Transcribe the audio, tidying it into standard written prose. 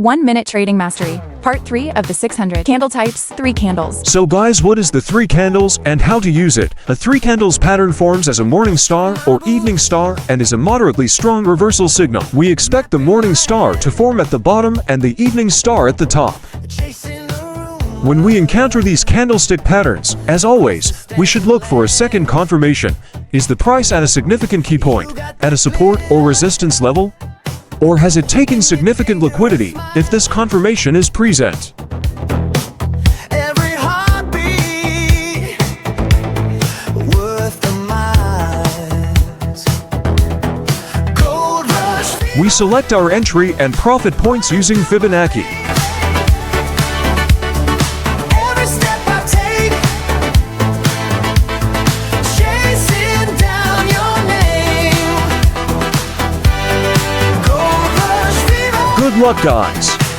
1 Minute Trading Mastery, Part 3 of the 600 Candle Types, 3 Candles. So guys, what is the 3 candles and how to use it? A 3 candles pattern forms as a morning star or evening star and is a moderately strong reversal signal. We expect the morning star to form at the bottom and the evening star at the top. When we encounter these candlestick patterns, as always, we should look for a second confirmation. Is the price at a significant key point, at a support or resistance level? Or has it taken significant liquidity if this confirmation is present? We select our entry and profit points using Fibonacci. Good luck, guys!